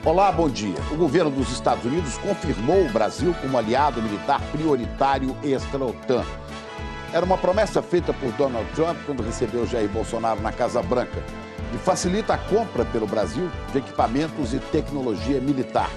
Olá, bom dia. O governo dos Estados Unidos confirmou o Brasil como aliado militar prioritário extra-OTAN. Era uma promessa feita por Donald Trump quando recebeu Jair Bolsonaro na Casa Branca e facilita a compra pelo Brasil de equipamentos e tecnologia militar.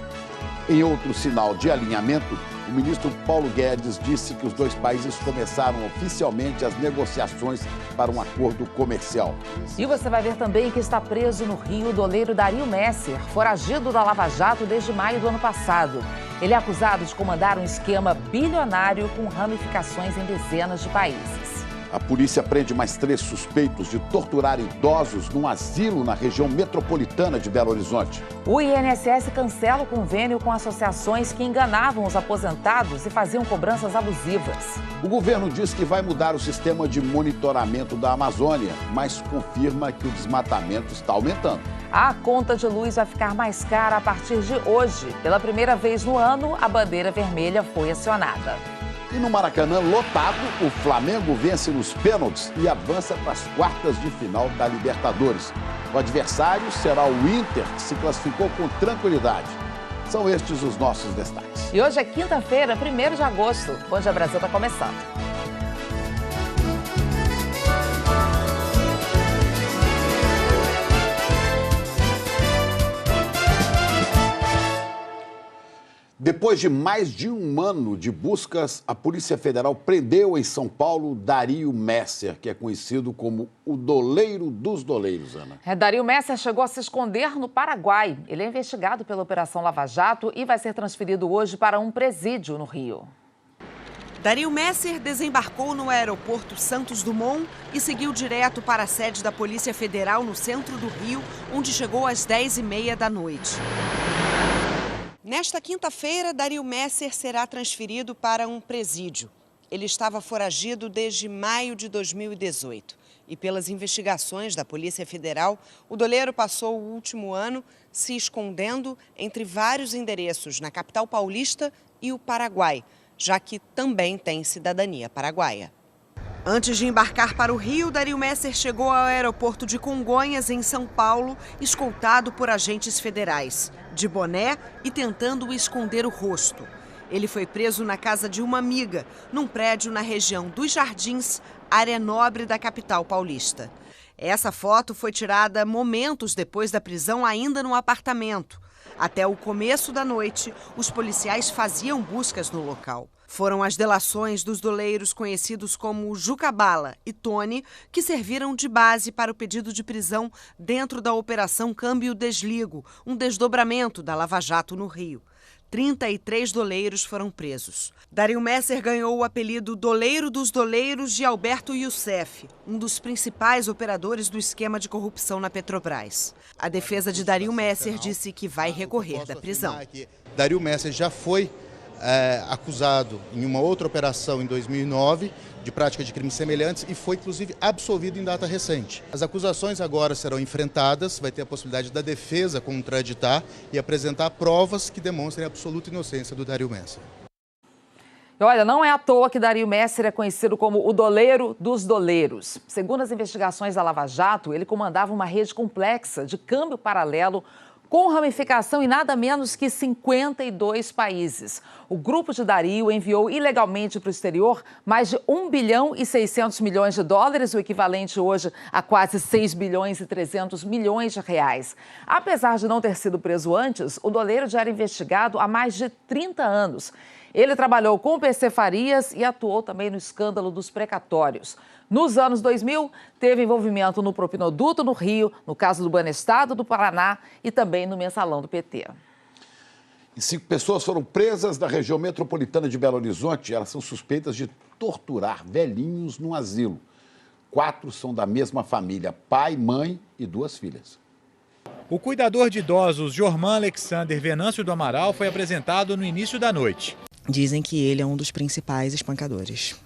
Em outro sinal de alinhamento, o ministro Paulo Guedes disse que os dois países começaram oficialmente as negociações para um acordo comercial. E você vai ver também que está preso no Rio o doleiro Dario Messer, foragido da Lava Jato desde maio do ano passado. Ele é acusado de comandar um esquema bilionário com ramificações em dezenas de países. A polícia prende mais 3 suspeitos de torturar idosos num asilo na região metropolitana de Belo Horizonte. O INSS cancela o convênio com associações que enganavam os aposentados e faziam cobranças abusivas. O governo diz que vai mudar o sistema de monitoramento da Amazônia, mas confirma que o desmatamento está aumentando. A conta de luz vai ficar mais cara a partir de hoje. Pela primeira vez no ano, a bandeira vermelha foi acionada. E no Maracanã, lotado, o Flamengo vence nos pênaltis e avança para as quartas de final da Libertadores. O adversário será o Inter, que se classificou com tranquilidade. São estes os nossos destaques. E hoje é quinta-feira, 1º de agosto. Bom Dia Brasil está começando. Depois de mais de um ano de buscas, a Polícia Federal prendeu em São Paulo Dario Messer, que é conhecido como o doleiro dos doleiros, Ana. Dario Messer chegou a se esconder no Paraguai. Ele é investigado pela Operação Lava Jato e vai ser transferido hoje para um presídio no Rio. Dario Messer desembarcou no aeroporto Santos Dumont e seguiu direto para a sede da Polícia Federal no centro do Rio, onde chegou às 10h30 da noite. Nesta quinta-feira, Dario Messer será transferido para um presídio. Ele estava foragido desde maio de 2018. E pelas investigações da Polícia Federal, o doleiro passou o último ano se escondendo entre vários endereços na capital paulista e o Paraguai, já que também tem cidadania paraguaia. Antes de embarcar para o Rio, Dario Messer chegou ao aeroporto de Congonhas, em São Paulo, escoltado por agentes federais, de boné e tentando esconder o rosto. Ele foi preso na casa de uma amiga, num prédio na região dos Jardins, área nobre da capital paulista. Essa foto foi tirada momentos depois da prisão, ainda no apartamento. Até o começo da noite, os policiais faziam buscas no local. Foram as delações dos doleiros conhecidos como Juca Bala e Tony que serviram de base para o pedido de prisão dentro da Operação Câmbio Desligo, um desdobramento da Lava Jato no Rio. 33 doleiros foram presos. Dario Messer ganhou o apelido Doleiro dos Doleiros de Alberto Youssef, um dos principais operadores do esquema de corrupção na Petrobras. A defesa de Dario Messer disse que vai recorrer da prisão. Dario Messer já foi acusado em uma outra operação em 2009 de prática de crimes semelhantes e foi, inclusive, absolvido em data recente. As acusações agora serão enfrentadas, vai ter a possibilidade da defesa contraditar e apresentar provas que demonstrem a absoluta inocência do Dario Messer. Olha, não é à toa que Dario Messer é conhecido como o doleiro dos doleiros. Segundo as investigações da Lava Jato, ele comandava uma rede complexa de câmbio paralelo com ramificação em nada menos que 52 países. O grupo de Dario enviou ilegalmente para o exterior mais de 1 bilhão e 600 milhões de dólares, o equivalente hoje a quase 6 bilhões e 300 milhões de reais. Apesar de não ter sido preso antes, o doleiro já era investigado há mais de 30 anos. Ele trabalhou com o PC Farias e atuou também no escândalo dos precatórios. Nos anos 2000, teve envolvimento no Propinoduto no Rio, no caso do Banestado do Paraná e também no Mensalão do PT. E 5 pessoas foram presas da região metropolitana de Belo Horizonte. Elas são suspeitas de torturar velhinhos no asilo. 4 são da mesma família, pai, mãe e 2 filhas. O cuidador de idosos, Jorman Alexander Venâncio do Amaral, foi apresentado no início da noite. Dizem que ele é um dos principais espancadores.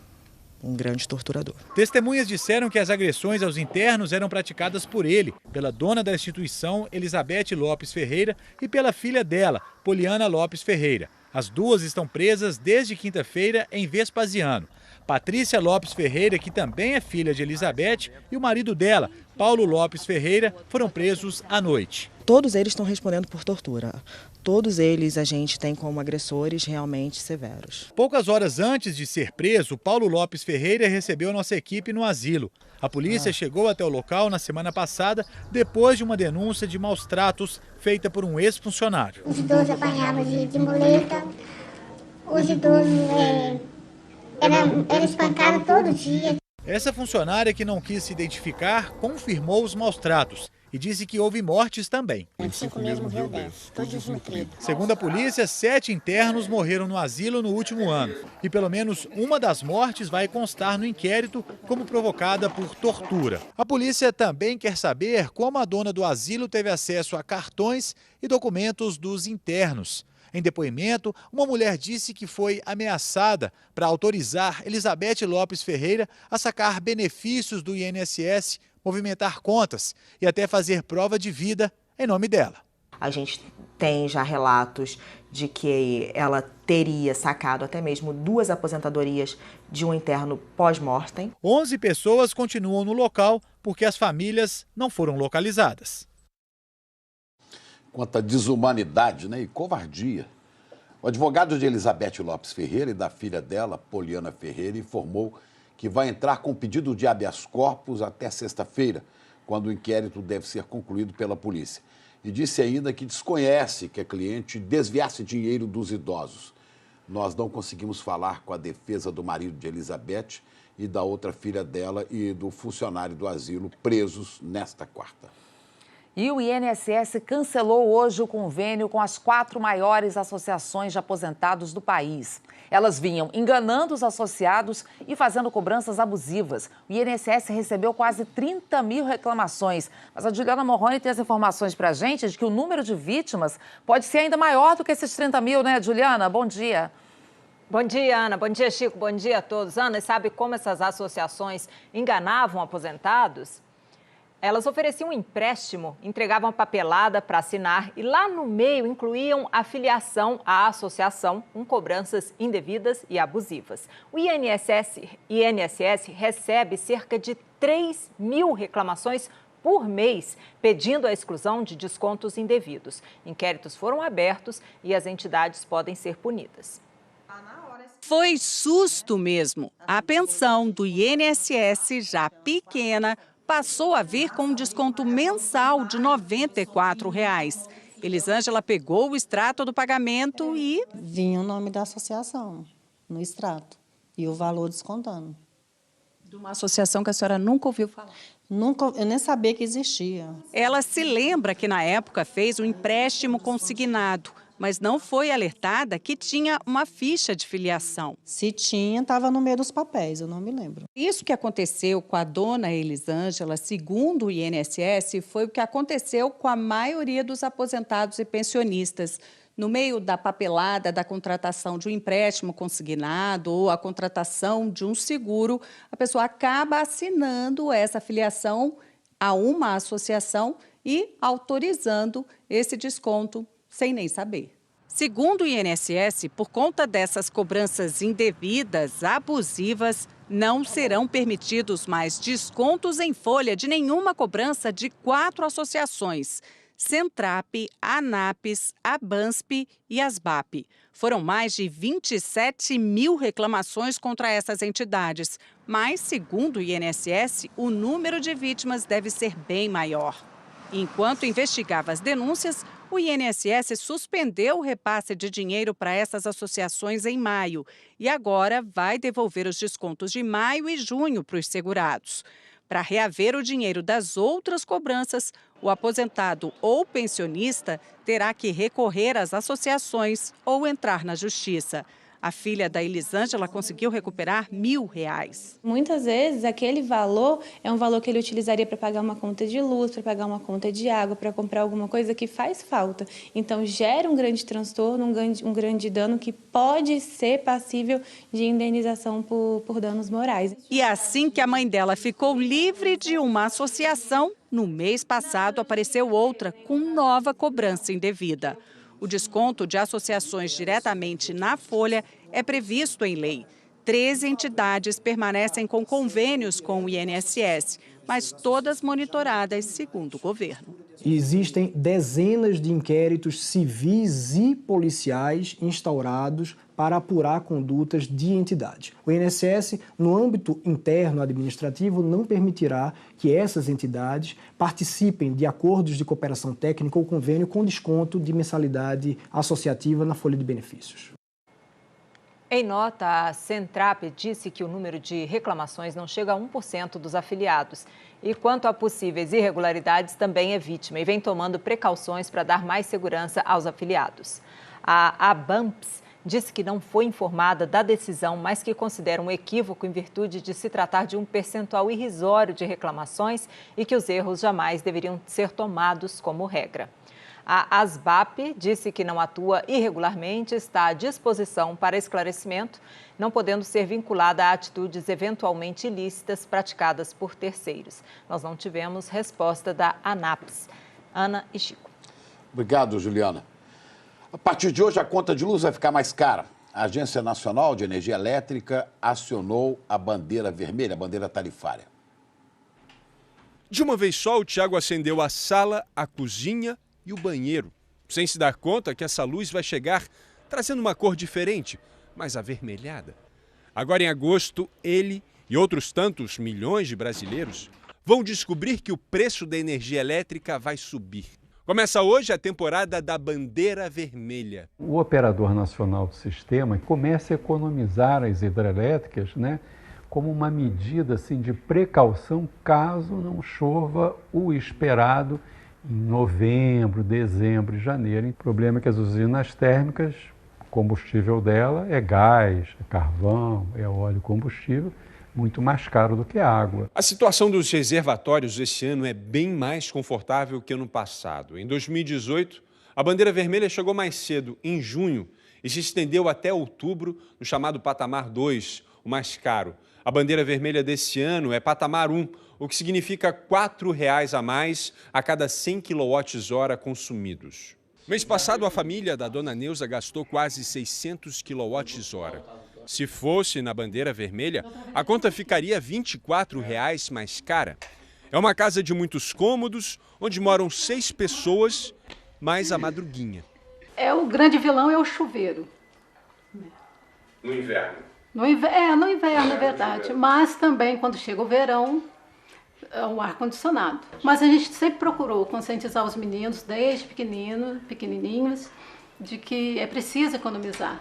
Um grande torturador. Testemunhas disseram que as agressões aos internos eram praticadas por ele, pela dona da instituição, Elizabeth Lopes Ferreira, e pela filha dela, Poliana Lopes Ferreira. As duas estão presas desde quinta-feira em Vespasiano. Patrícia Lopes Ferreira, que também é filha de Elizabeth, e o marido dela, Paulo Lopes Ferreira, foram presos à noite. Todos eles estão respondendo por tortura. Todos eles a gente tem como agressores realmente severos. Poucas horas antes de ser preso, Paulo Lopes Ferreira recebeu a nossa equipe no asilo. A polícia chegou até o local na semana passada, depois de uma denúncia de maus tratos feita por um ex-funcionário. Os idosos apanhavam de muleta, os idosos eram espancados todo dia. Essa funcionária, que não quis se identificar, confirmou os maus tratos e disse que houve mortes também. 5 meses morreu 10, todos desnutridos. Segundo a polícia, 7 internos morreram no asilo no último ano. E pelo menos uma das mortes vai constar no inquérito como provocada por tortura. A polícia também quer saber como a dona do asilo teve acesso a cartões e documentos dos internos. Em depoimento, uma mulher disse que foi ameaçada para autorizar Elizabeth Lopes Ferreira a sacar benefícios do INSS, movimentar contas e até fazer prova de vida em nome dela. A gente tem já relatos de que ela teria sacado até mesmo 2 aposentadorias de um interno pós-mortem. 11 pessoas continuam no local porque as famílias não foram localizadas. Quanta desumanidade, né, e covardia. O advogado de Elizabeth Lopes Ferreira e da filha dela, Poliana Ferreira, informou que vai entrar com pedido de habeas corpus até sexta-feira, quando o inquérito deve ser concluído pela polícia. E disse ainda que desconhece que a cliente desviasse dinheiro dos idosos. Nós não conseguimos falar com a defesa do marido de Elizabeth e da outra filha dela e do funcionário do asilo presos nesta quarta. E o INSS cancelou hoje o convênio com as 4 maiores associações de aposentados do país. Elas vinham enganando os associados e fazendo cobranças abusivas. O INSS recebeu quase 30 mil reclamações. Mas a Juliana Morrone tem as informações para a gente de que o número de vítimas pode ser ainda maior do que esses 30 mil, né, Juliana? Bom dia. Bom dia, Ana. Bom dia, Chico. Bom dia a todos. Ana, sabe como essas associações enganavam aposentados? Elas ofereciam um empréstimo, entregavam a papelada para assinar e lá no meio incluíam a filiação à associação com cobranças indevidas e abusivas. O INSS recebe cerca de 3 mil reclamações por mês, pedindo a exclusão de descontos indevidos. Inquéritos foram abertos e as entidades podem ser punidas. Foi susto mesmo. A pensão do INSS, já pequena, passou a vir com um desconto mensal de R$ 94. Elisângela pegou o extrato do pagamento e... vinha o nome da associação no extrato e o valor descontando. De uma associação que a senhora nunca ouviu falar? Nunca, eu nem sabia que existia. Ela se lembra que na época fez um empréstimo consignado, mas não foi alertada que tinha uma ficha de filiação. Se tinha, estava no meio dos papéis, eu não me lembro. Isso que aconteceu com a dona Elisângela, segundo o INSS, foi o que aconteceu com a maioria dos aposentados e pensionistas. No meio da papelada da contratação de um empréstimo consignado ou a contratação de um seguro, a pessoa acaba assinando essa filiação a uma associação e autorizando esse desconto sem nem saber. Segundo o INSS, por conta dessas cobranças indevidas, abusivas, não serão permitidos mais descontos em folha de nenhuma cobrança de 4 associações: Centrap, ANAPES, ABANSP e ASBAP. Foram mais de 27 mil reclamações contra essas entidades, mas, segundo o INSS, o número de vítimas deve ser bem maior. Enquanto investigava as denúncias, o INSS suspendeu o repasse de dinheiro para essas associações em maio e agora vai devolver os descontos de maio e junho para os segurados. Para reaver o dinheiro das outras cobranças, o aposentado ou pensionista terá que recorrer às associações ou entrar na justiça. A filha da Elisângela conseguiu recuperar R$ 1.000. Muitas vezes, aquele valor é um valor que ele utilizaria para pagar uma conta de luz, para pagar uma conta de água, para comprar alguma coisa que faz falta. Então, gera um grande transtorno, um grande dano que pode ser passível de indenização por danos morais. E assim que a mãe dela ficou livre de uma associação, no mês passado apareceu outra com nova cobrança indevida. O desconto de associações diretamente na folha é previsto em lei. 13 entidades permanecem com convênios com o INSS, mas todas monitoradas segundo o governo. Existem dezenas de inquéritos civis e policiais instaurados para apurar condutas de entidades. O INSS, no âmbito interno administrativo, não permitirá que essas entidades participem de acordos de cooperação técnica ou convênio com desconto de mensalidade associativa na folha de benefícios. Em nota, a Centrap disse que o número de reclamações não chega a 1% dos afiliados. E quanto a possíveis irregularidades, também é vítima e vem tomando precauções para dar mais segurança aos afiliados. A ABAMPS disse que não foi informada da decisão, mas que considera um equívoco em virtude de se tratar de um percentual irrisório de reclamações e que os erros jamais deveriam ser tomados como regra. A ASBAP disse que não atua irregularmente, está à disposição para esclarecimento, não podendo ser vinculada a atitudes eventualmente ilícitas praticadas por terceiros. Nós não tivemos resposta da ANAPS. Ana e Chico. Obrigado, Juliana. A partir de hoje, a conta de luz vai ficar mais cara. A Agência Nacional de Energia Elétrica acionou a bandeira vermelha, a bandeira tarifária. De uma vez só, o Tiago acendeu a sala, a cozinha e o banheiro, sem se dar conta que essa luz vai chegar trazendo uma cor diferente, mais avermelhada. Agora, em agosto, ele e outros tantos milhões de brasileiros vão descobrir que o preço da energia elétrica vai subir. Começa hoje a temporada da bandeira vermelha. O operador nacional do sistema começa a economizar as hidrelétricas, como uma medida assim, de precaução caso não chova o esperado em novembro, dezembro e janeiro. O problema é que as usinas térmicas, o combustível dela é gás, é carvão, é óleo combustível, muito mais caro do que a água. A situação dos reservatórios esse ano é bem mais confortável que ano passado. Em 2018, a bandeira vermelha chegou mais cedo, em junho, e se estendeu até outubro, no chamado patamar 2, o mais caro. A bandeira vermelha desse ano é patamar 1, o que significa R$ 4,00 a mais a cada 100 kWh consumidos. Mês passado, a família da dona Neuza gastou quase 600 kWh. Se fosse na bandeira vermelha, a conta ficaria R$ 24,00 mais cara. É uma casa de muitos cômodos, onde moram 6 pessoas, mais a madruguinha. O grande vilão é o chuveiro. No inverno? No inverno, é verdade. Mas também, quando chega o verão, o ar-condicionado. Mas a gente sempre procurou conscientizar os meninos, desde pequenininhos, de que é preciso economizar.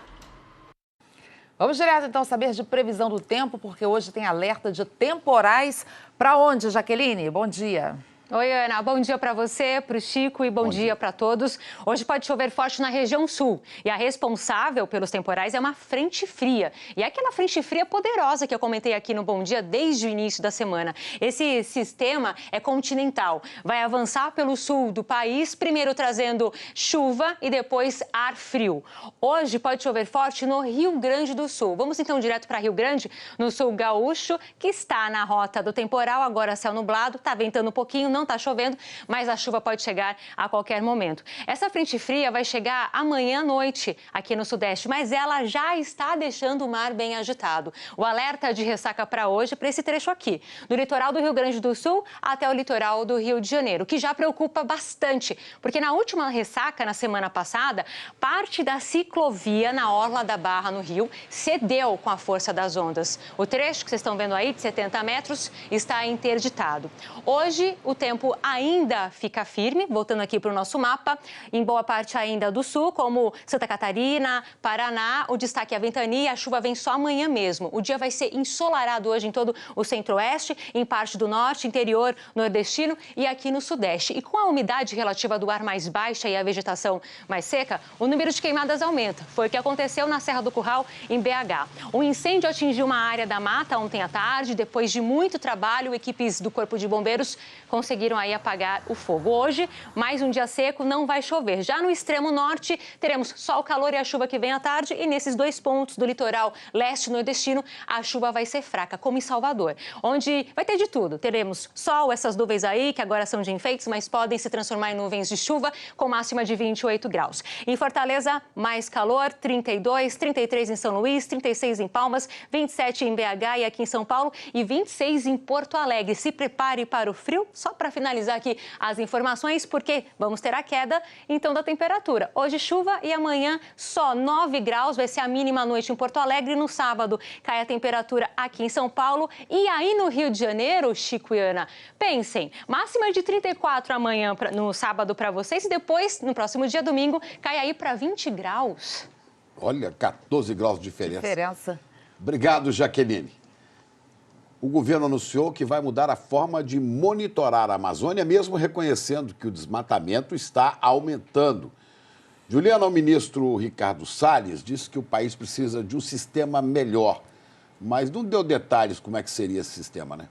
Vamos direto, então, saber de previsão do tempo, porque hoje tem alerta de temporais. Para onde, Jaqueline? Bom dia. Oi, Ana. Bom dia para você, para o Chico e bom dia para todos. Hoje pode chover forte na região sul e a responsável pelos temporais é uma frente fria. E é aquela frente fria poderosa que eu comentei aqui no Bom Dia desde o início da semana. Esse sistema é continental, vai avançar pelo sul do país, primeiro trazendo chuva e depois ar frio. Hoje pode chover forte no Rio Grande do Sul. Vamos então direto para Rio Grande, no sul gaúcho, que está na rota do temporal, agora céu nublado, está ventando um pouquinho, não está chovendo, mas a chuva pode chegar a qualquer momento. Essa frente fria vai chegar amanhã à noite aqui no Sudeste, mas ela já está deixando o mar bem agitado. O alerta de ressaca para hoje, para esse trecho aqui, do litoral do Rio Grande do Sul até o litoral do Rio de Janeiro, que já preocupa bastante, porque na última ressaca, na semana passada, parte da ciclovia na orla da Barra, no Rio, cedeu com a força das ondas. O trecho que vocês estão vendo aí, de 70 metros, está interditado. Hoje, o tempo ainda fica firme, voltando aqui para o nosso mapa, em boa parte ainda do sul, como Santa Catarina, Paraná, o destaque é a ventania, a chuva vem só amanhã mesmo. O dia vai ser ensolarado hoje em todo o centro-oeste, em parte do norte, interior nordestino e aqui no sudeste. E com a umidade relativa do ar mais baixa e a vegetação mais seca, o número de queimadas aumenta. Foi o que aconteceu na Serra do Curral, em BH. Um incêndio atingiu uma área da mata ontem à tarde, depois de muito trabalho, equipes do Corpo de Bombeiros conseguiram conseguiram aí apagar o fogo. Hoje, mais um dia seco, não vai chover. Já no extremo norte, teremos sol, calor e a chuva que vem à tarde. E nesses 2 pontos do litoral leste e nordestino, a chuva vai ser fraca, como em Salvador, onde vai ter de tudo. Teremos sol, essas nuvens aí, que agora são de enfeites, mas podem se transformar em nuvens de chuva, com máxima de 28 graus. Em Fortaleza, mais calor, 32, 33 em São Luís, 36 em Palmas, 27 em BH e aqui em São Paulo e 26 em Porto Alegre. Se prepare para o frio. Só para finalizar aqui as informações, porque vamos ter a queda, então, da temperatura. Hoje chuva e amanhã só 9 graus, vai ser a mínima à noite em Porto Alegre. No sábado cai a temperatura aqui em São Paulo. E aí no Rio de Janeiro, Chico e Ana, pensem, máxima de 34 amanhã no sábado para vocês e depois, no próximo dia, domingo, cai aí para 20 graus. Olha, 14 graus de diferença. Obrigado, Jaqueline. O governo anunciou que vai mudar a forma de monitorar a Amazônia, mesmo reconhecendo que o desmatamento está aumentando. Juliana, o ministro Ricardo Salles disse que o país precisa de um sistema melhor, mas não deu detalhes como é que seria esse sistema, né?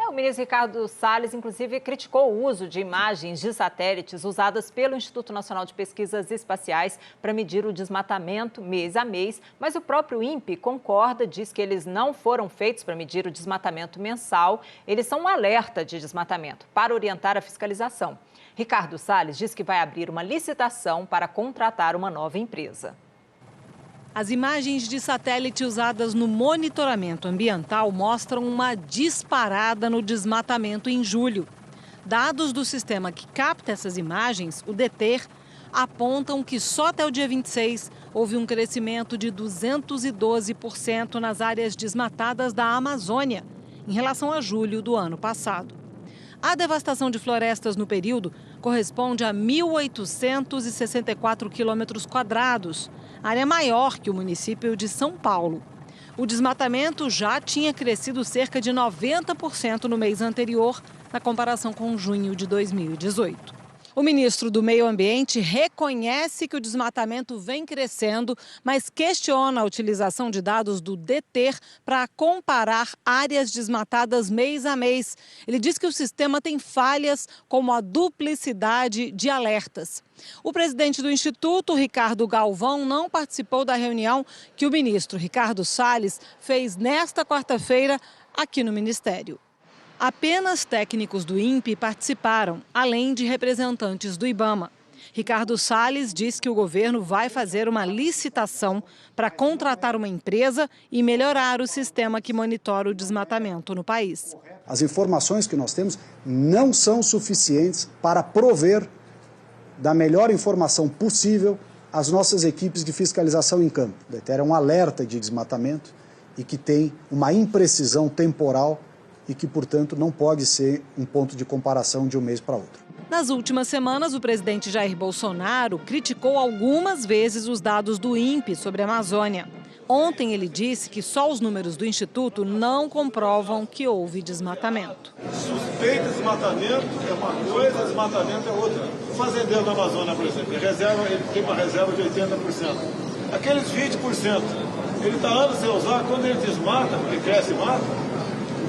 O ministro Ricardo Salles, inclusive, criticou o uso de imagens de satélites usadas pelo Instituto Nacional de Pesquisas Espaciais para medir o desmatamento mês a mês, mas o próprio INPE concorda, diz que eles não foram feitos para medir o desmatamento mensal, eles são um alerta de desmatamento para orientar a fiscalização. Ricardo Salles diz que vai abrir uma licitação para contratar uma nova empresa. As imagens de satélite usadas no monitoramento ambiental mostram uma disparada no desmatamento em julho. Dados do sistema que capta essas imagens, o DETER, apontam que só até o dia 26 houve um crescimento de 212% nas áreas desmatadas da Amazônia, em relação a julho do ano passado. A devastação de florestas no período corresponde a 1.864 quilômetros quadrados, área maior que o município de São Paulo. O desmatamento já tinha crescido cerca de 90% no mês anterior, na comparação com junho de 2018. O ministro do Meio Ambiente reconhece que o desmatamento vem crescendo, mas questiona a utilização de dados do DETER para comparar áreas desmatadas mês a mês. Ele diz que o sistema tem falhas, como a duplicidade de alertas. O presidente do Instituto, Ricardo Galvão, não participou da reunião que o ministro Ricardo Salles fez nesta quarta-feira aqui no Ministério. Apenas técnicos do INPE participaram, além de representantes do IBAMA. Ricardo Salles diz que o governo vai fazer uma licitação para contratar uma empresa e melhorar o sistema que monitora o desmatamento no país. As informações que nós temos não são suficientes para prover da melhor informação possível às nossas equipes de fiscalização em campo. O DETER é um alerta de desmatamento e que tem uma imprecisão temporal e que, portanto, não pode ser um ponto de comparação de um mês para outro. Nas últimas semanas, o presidente Jair Bolsonaro criticou algumas vezes os dados do INPE sobre a Amazônia. Ontem ele disse que só os números do Instituto não comprovam que houve desmatamento. Suspeita de desmatamento é uma coisa, desmatamento é outra. O fazendeiro da Amazônia, por exemplo, ele tem uma reserva de 80%. Aqueles 20%, ele está anos sem usar, quando ele desmata, porque cresce e mata,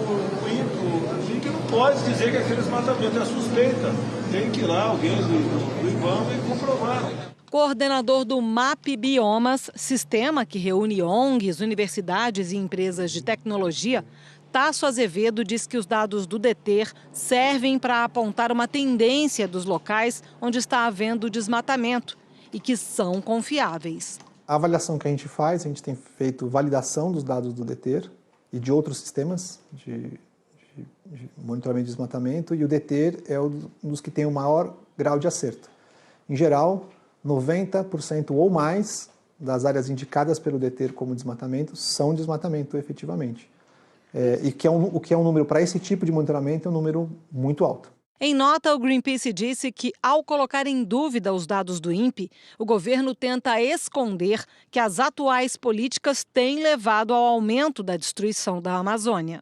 o INPE não pode dizer que aquele desmatamento é suspeita. Tem que ir lá alguém do IBAMA e comprovar. Coordenador do MAP Biomas, sistema que reúne ONGs, universidades e empresas de tecnologia, Tasso Azevedo diz que os dados do DETER servem para apontar uma tendência dos locais onde está havendo desmatamento e que são confiáveis. A avaliação que a gente faz, a gente tem feito validação dos dados do DETER e de outros sistemas de monitoramento de desmatamento, e o DETER é um dos que tem o maior grau de acerto. Em geral, 90% ou mais das áreas indicadas pelo DETER como desmatamento são desmatamento efetivamente. O que é um número para esse tipo de monitoramento é um número muito alto. Em nota, o Greenpeace disse que, ao colocar em dúvida os dados do INPE, o governo tenta esconder que as atuais políticas têm levado ao aumento da destruição da Amazônia.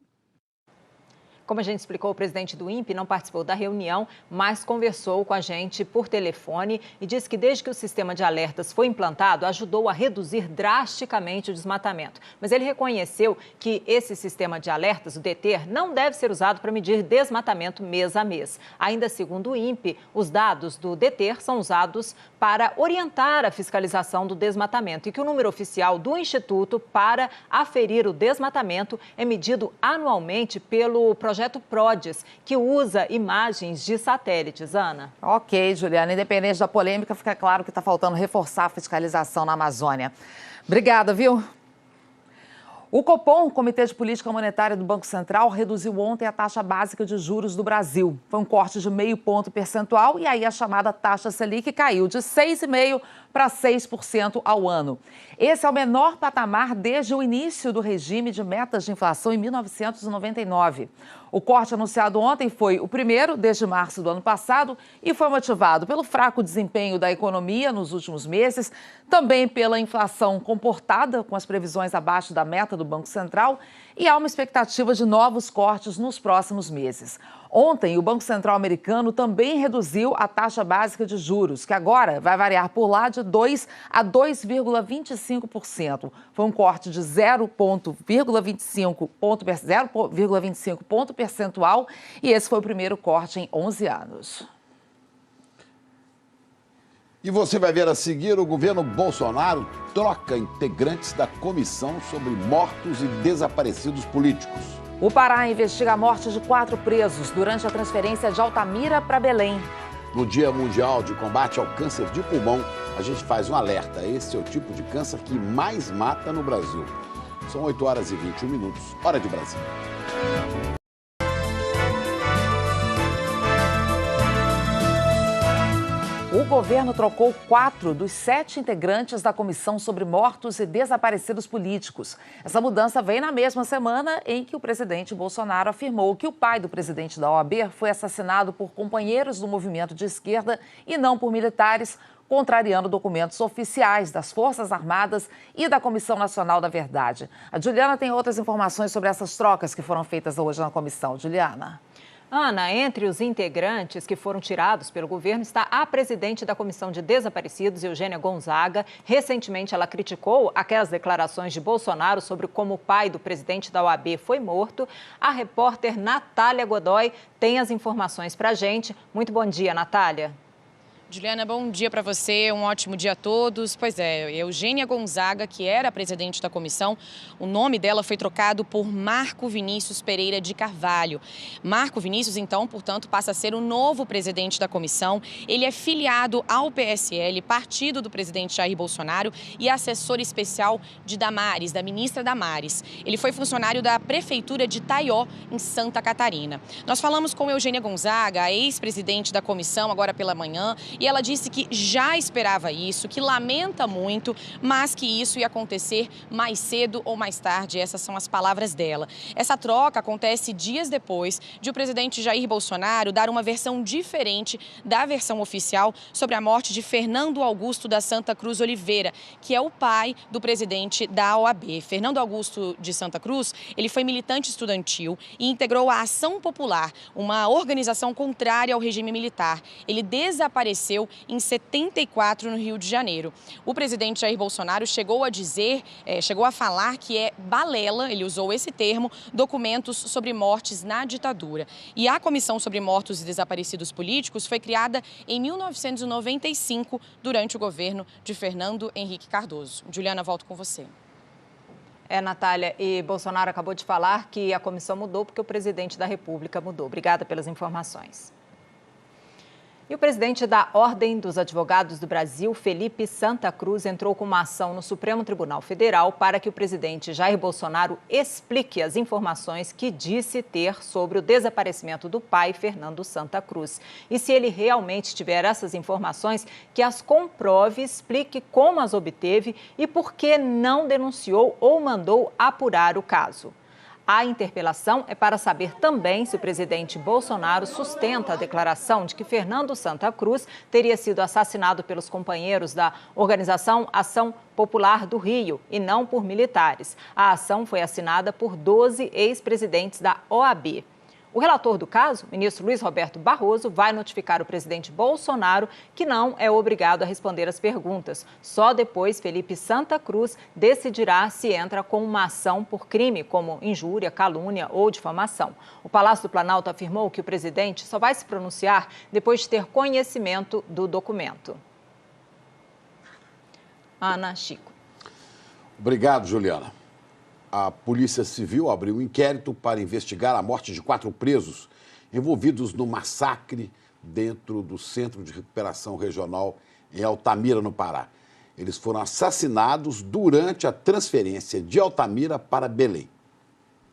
Como a gente explicou, o presidente do INPE não participou da reunião, mas conversou com a gente por telefone e disse que desde que o sistema de alertas foi implantado, ajudou a reduzir drasticamente o desmatamento. Mas ele reconheceu que esse sistema de alertas, o DETER, não deve ser usado para medir desmatamento mês a mês. Ainda segundo o INPE, os dados do DETER são usados para orientar a fiscalização do desmatamento e que o número oficial do Instituto para aferir o desmatamento é medido anualmente pelo projeto PRODES, que usa imagens de satélites. Ana. Ok, Juliana. Independente da polêmica, fica claro que está faltando reforçar a fiscalização na Amazônia. Obrigada, viu? O Copom, Comitê de Política Monetária do Banco Central, reduziu ontem a taxa básica de juros do Brasil. Foi um corte de 0,5 ponto percentual e aí a chamada taxa Selic caiu de 6,5% para 6% ao ano. Esse é o menor patamar desde o início do regime de metas de inflação em 1999. O corte anunciado ontem foi o primeiro desde março do ano passado e foi motivado pelo fraco desempenho da economia nos últimos meses, também pela inflação comportada com as previsões abaixo da meta do Banco Central e há uma expectativa de novos cortes nos próximos meses. Ontem, o Banco Central americano também reduziu a taxa básica de juros, que agora vai variar por lá de 2% a 2,25%. Foi um corte de 0,25 ponto percentual e esse foi o primeiro corte em 11 anos. E você vai ver a seguir, o governo Bolsonaro troca integrantes da comissão sobre mortos e desaparecidos políticos. O Pará investiga a morte de 4 presos durante a transferência de Altamira para Belém. No Dia Mundial de Combate ao Câncer de Pulmão, a gente faz um alerta. Esse é o tipo de câncer que mais mata no Brasil. São 8 horas e 21 minutos, hora de Brasília. O governo trocou 4 dos 7 integrantes da Comissão sobre Mortos e Desaparecidos Políticos. Essa mudança vem na mesma semana em que o presidente Bolsonaro afirmou que o pai do presidente da OAB foi assassinado por companheiros do movimento de esquerda e não por militares, contrariando documentos oficiais das Forças Armadas e da Comissão Nacional da Verdade. A Juliana tem outras informações sobre essas trocas que foram feitas hoje na comissão. Juliana. Ana, entre os integrantes que foram tirados pelo governo está a presidente da Comissão de Desaparecidos, Eugênia Gonzaga. Recentemente, ela criticou aquelas declarações de Bolsonaro sobre como o pai do presidente da OAB foi morto. A repórter Natália Godoy tem as informações para a gente. Muito bom dia, Natália. Juliana, bom dia para você, um ótimo dia a todos. Pois é, Eugênia Gonzaga, que era a presidente da comissão, o nome dela foi trocado por Marco Vinícius Pereira de Carvalho. Marco Vinícius, então, portanto, passa a ser o novo presidente da comissão. Ele é filiado ao PSL, partido do presidente Jair Bolsonaro, e assessor especial de Damares, da ministra Damares. Ele foi funcionário da prefeitura de Taió, em Santa Catarina. Nós falamos com Eugênia Gonzaga, a ex-presidente da comissão, agora pela manhã, e ela disse que já esperava isso, que lamenta muito, mas que isso ia acontecer mais cedo ou mais tarde. Essas são as palavras dela. Essa troca acontece dias depois de o presidente Jair Bolsonaro dar uma versão diferente da versão oficial sobre a morte de Fernando Augusto da Santa Cruz Oliveira, que é o pai do presidente da OAB. Fernando Augusto de Santa Cruz, ele foi militante estudantil e integrou a Ação Popular, uma organização contrária ao regime militar. Ele desapareceu em 74 no Rio de Janeiro. O presidente Jair Bolsonaro chegou a falar que é balela, ele usou esse termo, documentos sobre mortes na ditadura. E a Comissão sobre Mortos e Desaparecidos Políticos foi criada em 1995, durante o governo de Fernando Henrique Cardoso. Juliana, volto com você. Natália, e Bolsonaro acabou de falar que a comissão mudou porque o presidente da República mudou. Obrigada pelas informações. E o presidente da Ordem dos Advogados do Brasil, Felipe Santa Cruz, entrou com uma ação no Supremo Tribunal Federal para que o presidente Jair Bolsonaro explique as informações que disse ter sobre o desaparecimento do pai, Fernando Santa Cruz. E se ele realmente tiver essas informações, que as comprove, explique como as obteve e por que não denunciou ou mandou apurar o caso. A interpelação é para saber também se o presidente Bolsonaro sustenta a declaração de que Fernando Santa Cruz teria sido assassinado pelos companheiros da Organização Ação Popular do Rio e não por militares. A ação foi assinada por 12 ex-presidentes da OAB. O relator do caso, o ministro Luiz Roberto Barroso, vai notificar o presidente Bolsonaro que não é obrigado a responder as perguntas. Só depois Felipe Santa Cruz decidirá se entra com uma ação por crime, como injúria, calúnia ou difamação. O Palácio do Planalto afirmou que o presidente só vai se pronunciar depois de ter conhecimento do documento. Ana, Chico. Obrigado, Juliana. A Polícia Civil abriu um inquérito para investigar a morte de 4 presos envolvidos no massacre dentro do Centro de Recuperação Regional em Altamira, no Pará. Eles foram assassinados durante a transferência de Altamira para Belém.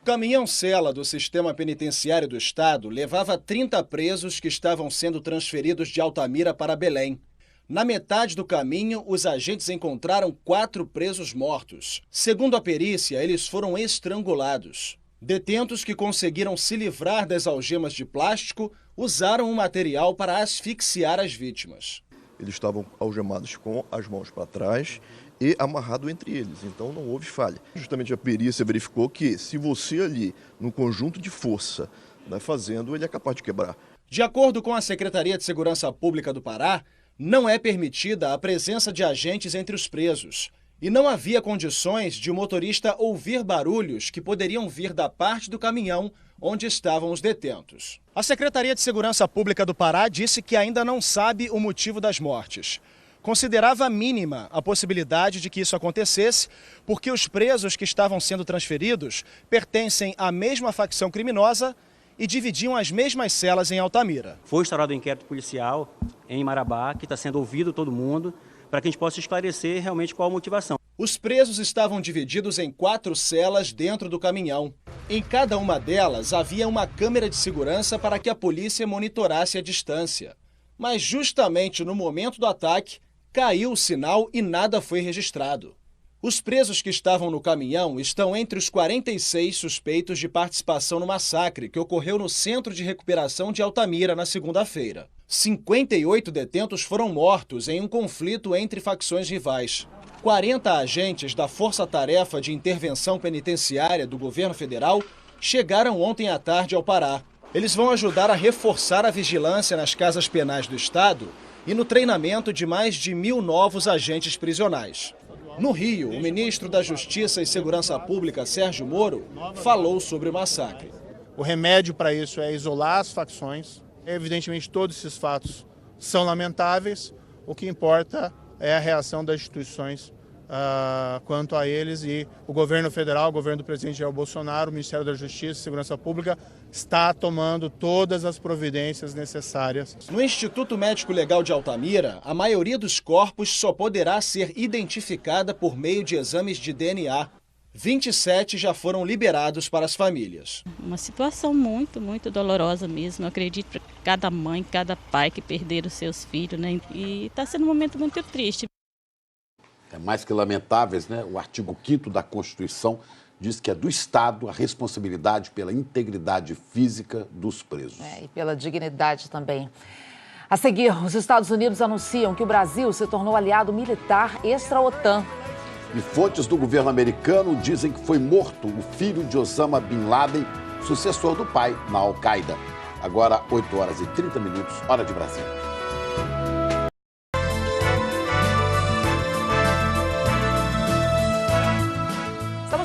O caminhão-cela do Sistema Penitenciário do Estado levava 30 presos que estavam sendo transferidos de Altamira para Belém. Na metade do caminho, os agentes encontraram 4 presos mortos. Segundo a perícia, eles foram estrangulados. Detentos que conseguiram se livrar das algemas de plástico usaram o material para asfixiar as vítimas. Eles estavam algemados com as mãos para trás e amarrado entre eles, então não houve falha. Justamente a perícia verificou que se você ali, no conjunto de força, vai fazendo, ele é capaz de quebrar. De acordo com a Secretaria de Segurança Pública do Pará, não é permitida a presença de agentes entre os presos. E não havia condições de o motorista ouvir barulhos que poderiam vir da parte do caminhão onde estavam os detentos. A Secretaria de Segurança Pública do Pará disse que ainda não sabe o motivo das mortes. Considerava mínima a possibilidade de que isso acontecesse, porque os presos que estavam sendo transferidos pertencem à mesma facção criminosa e dividiam as mesmas celas em Altamira. Foi instaurado um inquérito policial em Marabá, que está sendo ouvido todo mundo, para que a gente possa esclarecer realmente qual a motivação. Os presos estavam divididos em 4 celas dentro do caminhão. Em cada uma delas havia uma câmera de segurança para que a polícia monitorasse a distância. Mas justamente no momento do ataque, caiu o sinal e nada foi registrado. Os presos que estavam no caminhão estão entre os 46 suspeitos de participação no massacre que ocorreu no Centro de Recuperação de Altamira na segunda-feira. 58 detentos foram mortos em um conflito entre facções rivais. 40 agentes da Força Tarefa de Intervenção Penitenciária do Governo Federal chegaram ontem à tarde ao Pará. Eles vão ajudar a reforçar a vigilância nas casas penais do Estado e no treinamento de mais de 1.000 novos agentes prisionais. No Rio, o ministro da Justiça e Segurança Pública, Sérgio Moro, falou sobre o massacre. O remédio para isso é isolar as facções. Evidentemente, todos esses fatos são lamentáveis. O que importa é a reação das instituições quanto a eles, e o governo federal, o governo do presidente Jair Bolsonaro, o Ministério da Justiça e Segurança Pública está tomando todas as providências necessárias. No Instituto Médico Legal de Altamira, a maioria dos corpos só poderá ser identificada por meio de exames de DNA. 27 já foram liberados para as famílias. Uma situação muito, muito dolorosa mesmo. Eu acredito para cada mãe, cada pai que perderam seus filhos, né? E está sendo um momento muito triste. É mais que lamentáveis, né? O artigo 5º da Constituição diz que é do Estado a responsabilidade pela integridade física dos presos. E pela dignidade também. A seguir, os Estados Unidos anunciam que o Brasil se tornou aliado militar extra-OTAN. E fontes do governo americano dizem que foi morto o filho de Osama Bin Laden, sucessor do pai na Al-Qaeda. Agora, 8h30, hora de Brasília.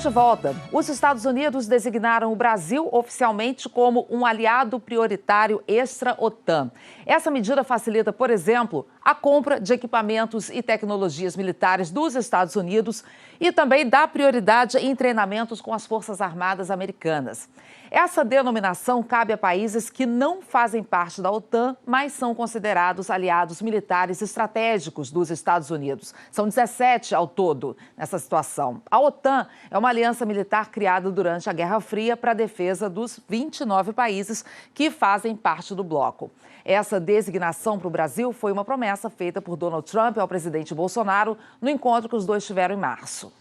De volta. Os Estados Unidos designaram o Brasil oficialmente como um aliado prioritário extra-OTAN. Essa medida facilita, por exemplo, a compra de equipamentos e tecnologias militares dos Estados Unidos e também dá prioridade em treinamentos com as Forças Armadas americanas. Essa denominação cabe a países que não fazem parte da OTAN, mas são considerados aliados militares estratégicos dos Estados Unidos. São 17 ao todo nessa situação. A OTAN é uma aliança militar criada durante a Guerra Fria para a defesa dos 29 países que fazem parte do bloco. Essa designação para o Brasil foi uma promessa feita por Donald Trump ao presidente Bolsonaro no encontro que os dois tiveram em março.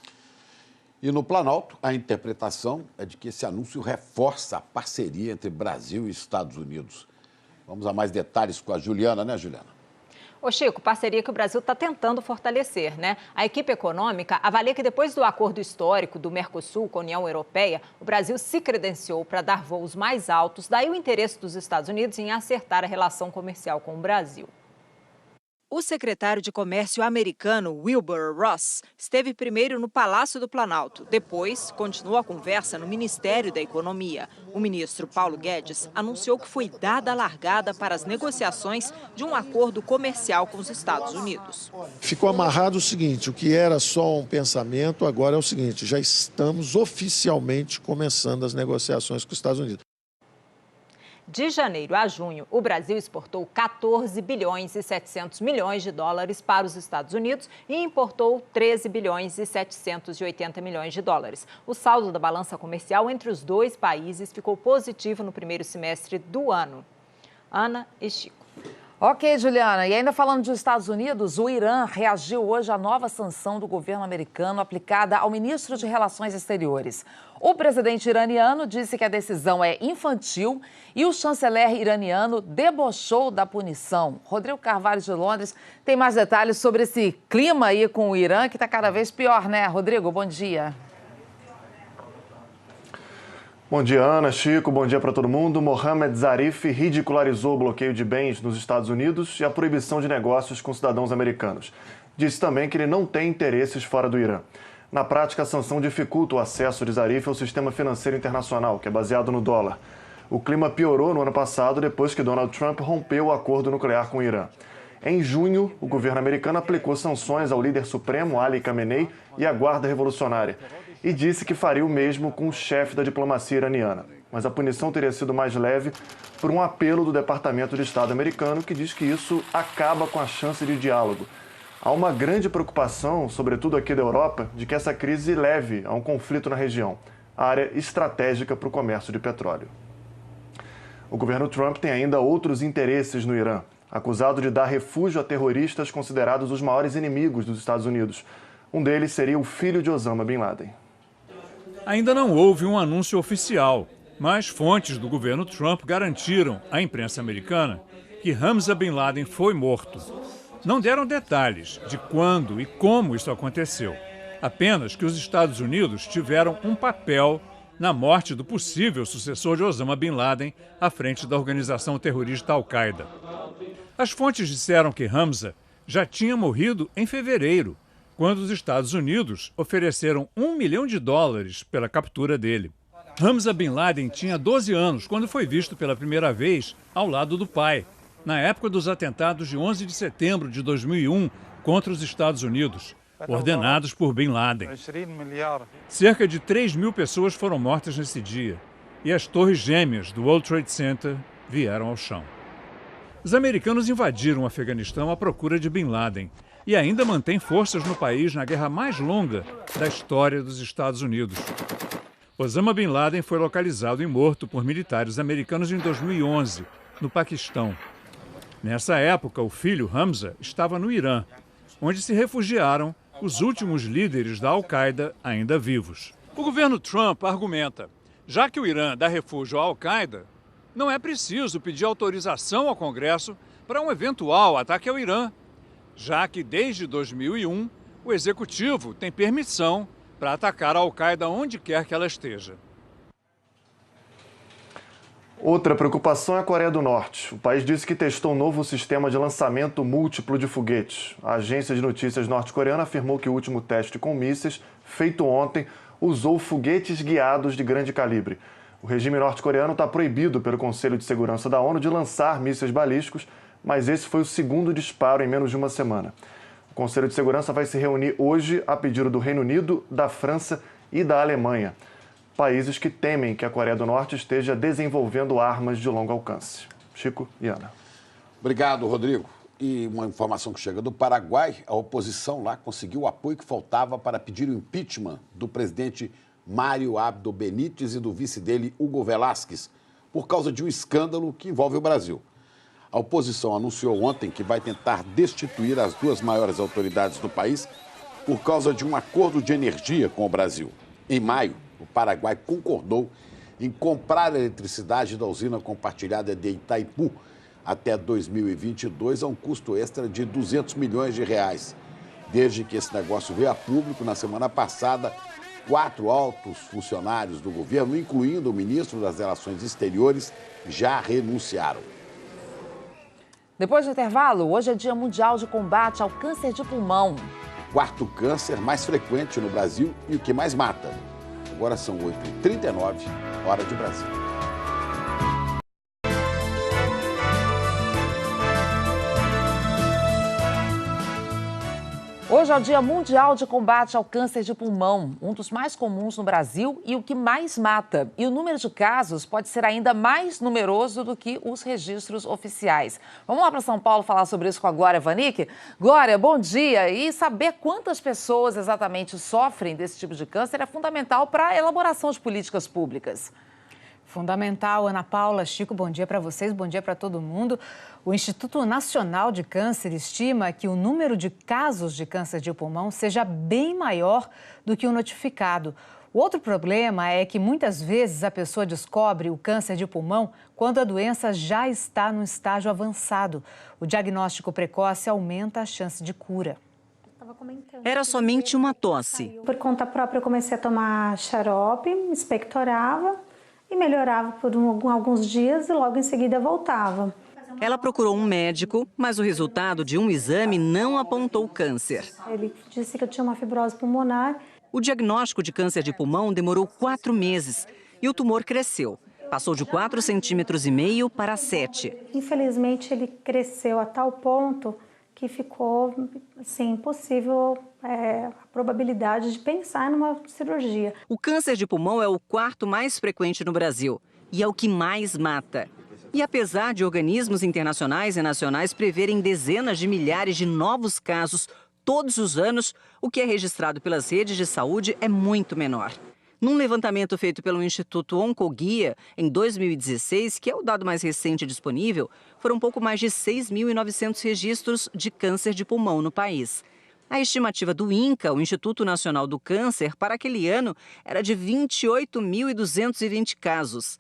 E no Planalto, a interpretação é de que esse anúncio reforça a parceria entre Brasil e Estados Unidos. Vamos a mais detalhes com a Juliana, né, Juliana? Ô Chico, parceria que o Brasil está tentando fortalecer, né? A equipe econômica avalia que depois do acordo histórico do Mercosul com a União Europeia, o Brasil se credenciou para dar voos mais altos, daí o interesse dos Estados Unidos em acertar a relação comercial com o Brasil. O secretário de Comércio americano, Wilbur Ross, esteve primeiro no Palácio do Planalto. Depois, continuou a conversa no Ministério da Economia. O ministro Paulo Guedes anunciou que foi dada a largada para as negociações de um acordo comercial com os Estados Unidos. Ficou amarrado o seguinte, o que era só um pensamento, agora é o seguinte, já estamos oficialmente começando as negociações com os Estados Unidos. De janeiro a junho, o Brasil exportou 14 bilhões e 700 milhões de dólares para os Estados Unidos e importou 13 bilhões e 780 milhões de dólares. O saldo da balança comercial entre os dois países ficou positivo no primeiro semestre do ano. Ana e Chico. Ok, Juliana. E ainda falando dos Estados Unidos, o Irã reagiu hoje à nova sanção do governo americano aplicada ao ministro de Relações Exteriores. O presidente iraniano disse que a decisão é infantil e o chanceler iraniano debochou da punição. Rodrigo Carvalho, de Londres, tem mais detalhes sobre esse clima aí com o Irã, que está cada vez pior, né? Rodrigo, bom dia. Bom dia, Ana, Chico, bom dia para todo mundo. Mohamed Zarif ridicularizou o bloqueio de bens nos Estados Unidos e a proibição de negócios com cidadãos americanos. Disse também que ele não tem interesses fora do Irã. Na prática, a sanção dificulta o acesso de Zarif ao sistema financeiro internacional, que é baseado no dólar. O clima piorou no ano passado depois que Donald Trump rompeu o acordo nuclear com o Irã. Em junho, o governo americano aplicou sanções ao líder supremo, Ali Khamenei, e à Guarda Revolucionária, e disse que faria o mesmo com o chefe da diplomacia iraniana. Mas a punição teria sido mais leve por um apelo do Departamento de Estado americano que diz que isso acaba com a chance de diálogo. Há uma grande preocupação, sobretudo aqui da Europa, de que essa crise leve a um conflito na região, área estratégica para o comércio de petróleo. O governo Trump tem ainda outros interesses no Irã, acusado de dar refúgio a terroristas considerados os maiores inimigos dos Estados Unidos. Um deles seria o filho de Osama Bin Laden. Ainda não houve um anúncio oficial, mas fontes do governo Trump garantiram à imprensa americana que Hamza Bin Laden foi morto. Não deram detalhes de quando e como isso aconteceu, apenas que os Estados Unidos tiveram um papel na morte do possível sucessor de Osama Bin Laden à frente da organização terrorista Al-Qaeda. As fontes disseram que Hamza já tinha morrido em fevereiro, quando os Estados Unidos ofereceram $1 milhão pela captura dele. Hamza Bin Laden tinha 12 anos quando foi visto pela primeira vez ao lado do pai, na época dos atentados de 11 de setembro de 2001 contra os Estados Unidos, ordenados por Bin Laden. Cerca de 3.000 pessoas foram mortas nesse dia e as torres gêmeas do World Trade Center vieram ao chão. Os americanos invadiram o Afeganistão à procura de Bin Laden e ainda mantém forças no país na guerra mais longa da história dos Estados Unidos. Osama Bin Laden foi localizado e morto por militares americanos em 2011, no Paquistão. Nessa época, o filho Hamza estava no Irã, onde se refugiaram os últimos líderes da Al-Qaeda ainda vivos. O governo Trump argumenta, já que o Irã dá refúgio à Al-Qaeda, não é preciso pedir autorização ao Congresso para um eventual ataque ao Irã, já que desde 2001 o executivo tem permissão para atacar a Al-Qaeda onde quer que ela esteja. Outra preocupação é a Coreia do Norte. O país disse que testou um novo sistema de lançamento múltiplo de foguetes. A agência de notícias norte-coreana afirmou que o último teste com mísseis, feito ontem, usou foguetes guiados de grande calibre. O regime norte-coreano está proibido pelo Conselho de Segurança da ONU de lançar mísseis balísticos, mas esse foi o segundo disparo em menos de uma semana. O Conselho de Segurança vai se reunir hoje a pedido do Reino Unido, da França e da Alemanha, países que temem que a Coreia do Norte esteja desenvolvendo armas de longo alcance. Chico e Ana. Obrigado, Rodrigo. E uma informação que chega do Paraguai, a oposição lá conseguiu o apoio que faltava para pedir o impeachment do presidente Mário Abdo Benítez e do vice dele, Hugo Velásquez, por causa de um escândalo que envolve o Brasil. A oposição anunciou ontem que vai tentar destituir as duas maiores autoridades do país por causa de um acordo de energia com o Brasil. Em maio, o Paraguai concordou em comprar a eletricidade da usina compartilhada de Itaipu, até 2022 a um custo extra de R$200 milhões. Desde que esse negócio veio a público, na semana passada, 4 altos funcionários do governo, incluindo o ministro das Relações Exteriores, já renunciaram. Depois do intervalo, hoje é Dia Mundial de Combate ao Câncer de Pulmão. Quarto câncer mais frequente no Brasil e o que mais mata. Agora são 8h39, hora de Brasil. Hoje é o Dia Mundial de Combate ao Câncer de Pulmão, um dos mais comuns no Brasil e o que mais mata. E o número de casos pode ser ainda mais numeroso do que os registros oficiais. Vamos lá para São Paulo falar sobre isso com a Glória Vanik. Glória, bom dia. E saber quantas pessoas exatamente sofrem desse tipo de câncer é fundamental para a elaboração de políticas públicas. Fundamental, Ana Paula, Chico, bom dia para vocês, bom dia para todo mundo. O Instituto Nacional de Câncer estima que o número de casos de câncer de pulmão seja bem maior do que o notificado. O outro problema é que muitas vezes a pessoa descobre o câncer de pulmão quando a doença já está no estágio avançado. O diagnóstico precoce aumenta a chance de cura. Era somente uma tosse. Por conta própria, eu comecei a tomar xarope, expectorava e melhorava por alguns dias e logo em seguida voltava. Ela procurou um médico, mas o resultado de um exame não apontou câncer. Ele disse que eu tinha uma fibrose pulmonar. O diagnóstico de câncer de pulmão demorou 4 meses e o tumor cresceu. Passou de 4,5 centímetros para 7. Infelizmente, ele cresceu a tal ponto que ficou assim, impossível a probabilidade de pensar numa cirurgia. O câncer de pulmão é o 4º mais frequente no Brasil e é o que mais mata. E apesar de organismos internacionais e nacionais preverem dezenas de milhares de novos casos todos os anos, o que é registrado pelas redes de saúde é muito menor. Num levantamento feito pelo Instituto Oncoguia, em 2016, que é o dado mais recente disponível, foram pouco mais de 6.900 registros de câncer de pulmão no país. A estimativa do INCA, o Instituto Nacional do Câncer, para aquele ano era de 28.220 casos.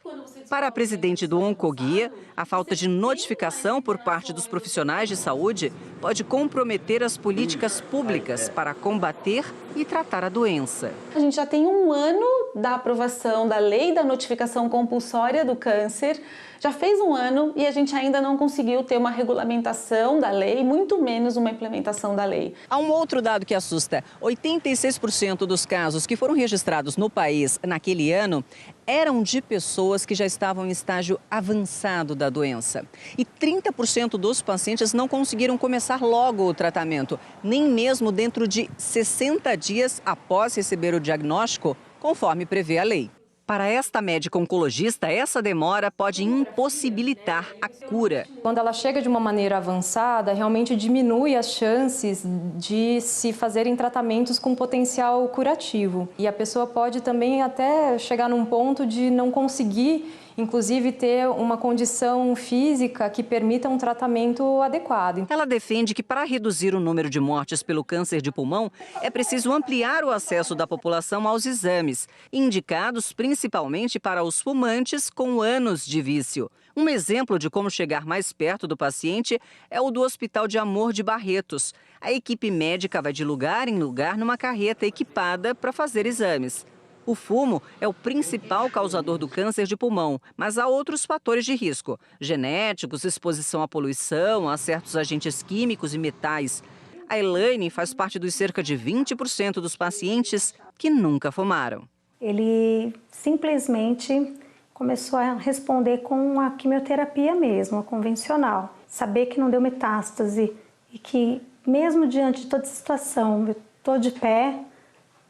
Para a presidente do Oncoguia, a falta de notificação por parte dos profissionais de saúde pode comprometer as políticas públicas para combater e tratar a doença. A gente já tem 1 ano da aprovação da lei da notificação compulsória do câncer. Já fez 1 ano e a gente ainda não conseguiu ter uma regulamentação da lei, muito menos uma implementação da lei. Há um outro dado que assusta. 86% dos casos que foram registrados no país naquele ano eram de pessoas que já estavam em estágio avançado da doença. E 30% dos pacientes não conseguiram começar logo o tratamento, nem mesmo dentro de 60 dias após receber o diagnóstico, conforme prevê a lei. Para esta médica oncologista, essa demora pode impossibilitar a cura. Quando ela chega de uma maneira avançada, realmente diminui as chances de se fazerem tratamentos com potencial curativo. E a pessoa pode também até chegar num ponto de não conseguir, inclusive, ter uma condição física que permita um tratamento adequado. Ela defende que para reduzir o número de mortes pelo câncer de pulmão, é preciso ampliar o acesso da população aos exames, indicados principalmente para os fumantes com anos de vício. Um exemplo de como chegar mais perto do paciente é o do Hospital de Amor de Barretos. A equipe médica vai de lugar em lugar numa carreta equipada para fazer exames. O fumo é o principal causador do câncer de pulmão, mas há outros fatores de risco: genéticos, exposição à poluição, a certos agentes químicos e metais. A Elaine faz parte dos cerca de 20% dos pacientes que nunca fumaram. Ele simplesmente começou a responder com a quimioterapia mesmo, a convencional. Saber que não deu metástase e que, mesmo diante de toda essa situação, eu estou de pé,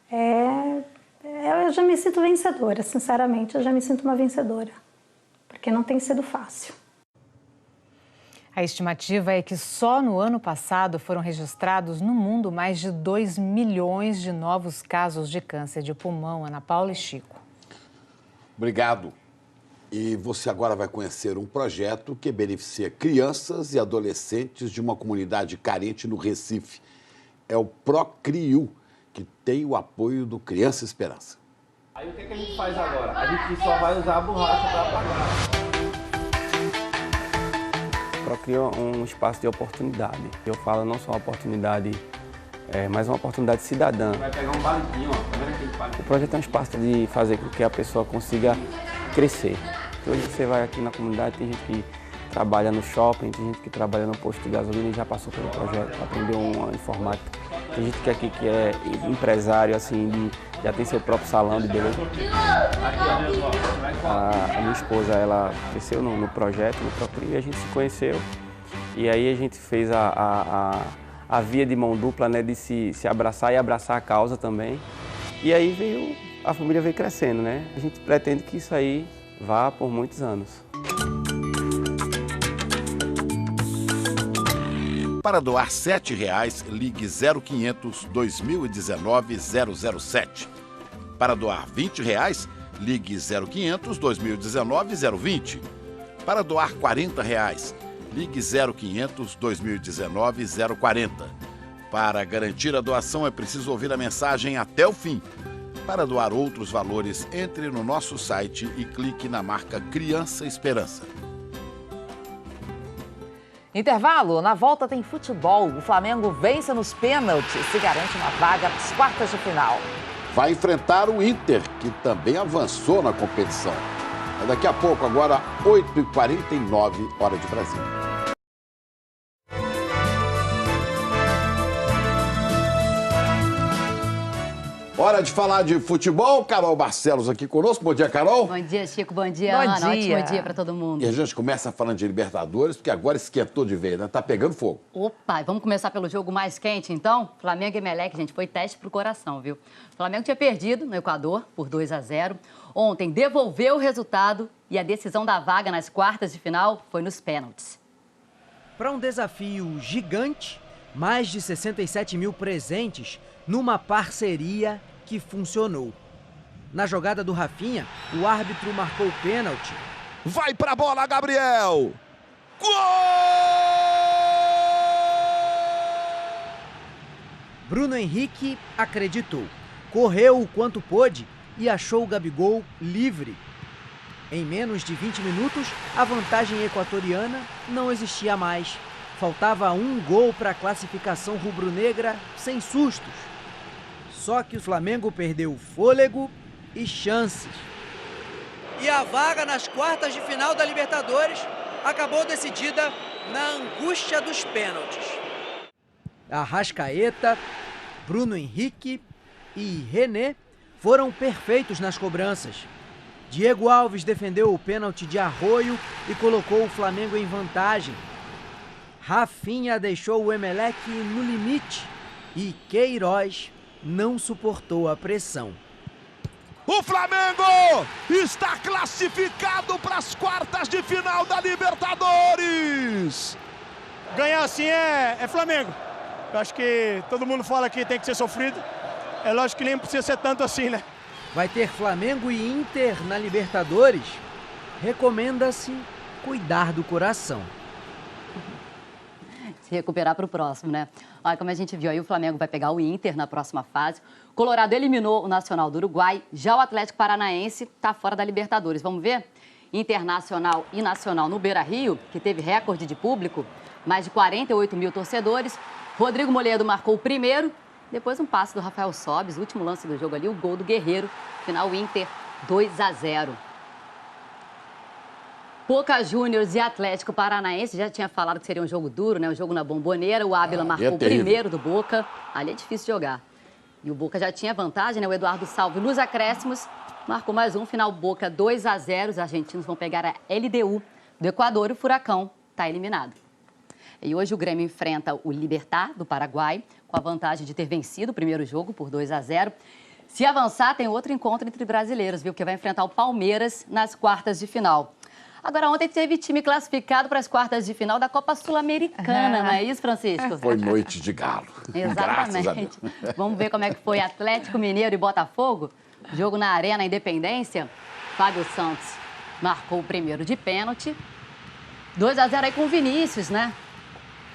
eu já me sinto vencedora, sinceramente, eu já me sinto uma vencedora, porque não tem sido fácil. A estimativa é que só no ano passado foram registrados no mundo mais de 2 milhões de novos casos de câncer de pulmão. Ana Paula e Chico. Obrigado. E você agora vai conhecer um projeto que beneficia crianças e adolescentes de uma comunidade carente no Recife. É o Procrio, que tem o apoio do Criança Esperança. Aí o que a gente faz agora? A gente só vai usar a borracha para apagar. procria um espaço de oportunidade. Eu falo não só uma oportunidade, mas uma oportunidade cidadã. Vai pegar um palitinho, ó. Tá vendo aquele palito? O projeto é um espaço de fazer com que a pessoa consiga crescer. Hoje você vai aqui na comunidade, tem gente que trabalha no shopping, tem gente que trabalha no posto de gasolina e já passou pelo projeto, aprendeu uma informática. Tem gente que aqui que é empresário, assim, já tem seu próprio salão de beleza. A minha esposa, ela cresceu no projeto, no Procrio, e a gente se conheceu. E aí a gente fez a via de mão dupla, né, de se abraçar e abraçar a causa também. E aí a família veio crescendo, né? A gente pretende que isso aí vá por muitos anos. Para doar R$ 7,00, ligue 0500 2019 007. Para doar R$ 20,00, ligue 0500 2019 020. Para doar R$ 40,00, ligue 0500 2019 040. Para garantir a doação é preciso ouvir a mensagem até o fim. Para doar outros valores, entre no nosso site e clique na marca Criança Esperança. Intervalo, na volta tem futebol. O Flamengo vence nos pênaltis e se garante uma vaga nas quartas de final. Vai enfrentar o Inter, que também avançou na competição. Daqui a pouco, agora 8h49, hora de Brasília. Hora de falar de futebol. Carol Barcelos aqui conosco. Bom dia, Carol. Bom dia, Chico. Bom dia, Ana. Ótimo dia para todo mundo. E a gente começa falando de Libertadores, porque agora esquentou de vez, né? Tá pegando fogo. Opa, vamos começar pelo jogo mais quente, então? Flamengo e Emelec, gente, foi teste pro coração, viu? O Flamengo tinha perdido no Equador por 2-0. Ontem devolveu o resultado e a decisão da vaga nas quartas de final foi nos pênaltis. Para um desafio gigante, mais de 67 mil presentes numa parceria que funcionou. Na jogada do Rafinha, o árbitro marcou o pênalti. Vai pra bola, Gabriel! Gol! Bruno Henrique acreditou, correu o quanto pôde e achou o Gabigol livre. Em menos de 20 minutos, a vantagem equatoriana não existia mais. Faltava um gol para a classificação rubro-negra sem sustos. Só que o Flamengo perdeu fôlego e chances. E a vaga nas quartas de final da Libertadores acabou decidida na angústia dos pênaltis. Arrascaeta, Bruno Henrique e René foram perfeitos nas cobranças. Diego Alves defendeu o pênalti de Arroio e colocou o Flamengo em vantagem. Rafinha deixou o Emelec no limite e Queiroz não suportou a pressão. O Flamengo está classificado para as quartas de final da Libertadores. Ganhar assim é Flamengo. Eu acho que todo mundo fala que tem que ser sofrido. É lógico que nem precisa ser tanto assim, né? Vai ter Flamengo e Inter na Libertadores? Recomenda-se cuidar do coração. Se recuperar para o próximo, né? Olha, como a gente viu aí, o Flamengo vai pegar o Inter na próxima fase. Colorado eliminou o Nacional do Uruguai. Já o Atlético Paranaense está fora da Libertadores. Vamos ver? Internacional e Nacional no Beira-Rio, que teve recorde de público, mais de 48 mil torcedores. Rodrigo Moledo marcou o primeiro, depois um passe do Rafael Sobis, último lance do jogo ali, o gol do Guerreiro. Final Inter 2-0. Boca Juniors e Atlético Paranaense, já tinha falado que seria um jogo duro, né? Um jogo na Bomboneira. O Ávila marcou o primeiro do Boca. Ali é difícil jogar. E o Boca já tinha vantagem, né? O Eduardo Salve nos acréscimos marcou mais um. Final Boca 2-0. Os argentinos vão pegar a LDU do Equador e o Furacão está eliminado. E hoje o Grêmio enfrenta o Libertad do Paraguai, com a vantagem de ter vencido o primeiro jogo por 2-0. Se avançar, tem outro encontro entre brasileiros, viu? Que vai enfrentar o Palmeiras nas quartas de final. Agora, ontem teve time classificado para as quartas de final da Copa Sul-Americana, não é isso, Francisco? Foi noite de galo. Exatamente. Vamos ver como é que foi Atlético Mineiro e Botafogo. Jogo na Arena Independência. Fábio Santos marcou o primeiro de pênalti. 2-0 aí com o Vinícius, né?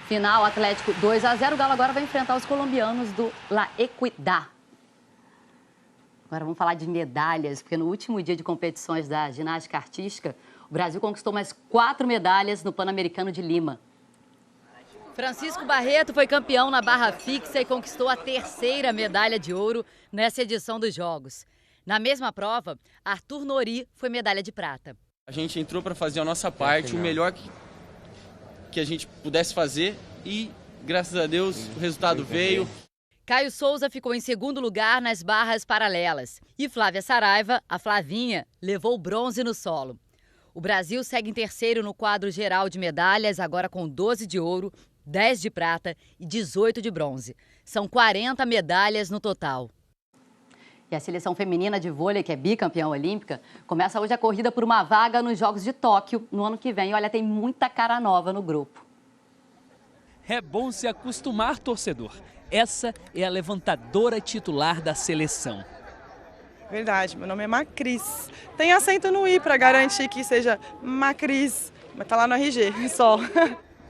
Final, Atlético 2-0. O Galo agora vai enfrentar os colombianos do La Equidad. Agora vamos falar de medalhas, porque no último dia de competições da ginástica artística, O Brasil conquistou mais 4 medalhas no Pan-Americano de Lima. Francisco Barreto foi campeão na barra fixa e conquistou a 3ª medalha de ouro nessa edição dos Jogos. Na mesma prova, Arthur Nori foi medalha de prata. A gente entrou para fazer a nossa parte, o melhor que a gente pudesse fazer e, graças a Deus, o resultado veio. Caio Souza ficou em 2º lugar nas barras paralelas. E Flávia Saraiva, a Flavinha, levou bronze no solo. O Brasil segue em 3º no quadro geral de medalhas, agora com 12 de ouro, 10 de prata e 18 de bronze. São 40 medalhas no total. E a seleção feminina de vôlei, que é bicampeã olímpica, começa hoje a corrida por uma vaga nos Jogos de Tóquio no ano que vem. Olha, tem muita cara nova no grupo. É bom se acostumar, torcedor. Essa é a levantadora titular da seleção. Verdade, meu nome é Macris. Tem acento no I para garantir que seja Macris, mas tá lá no RG, só.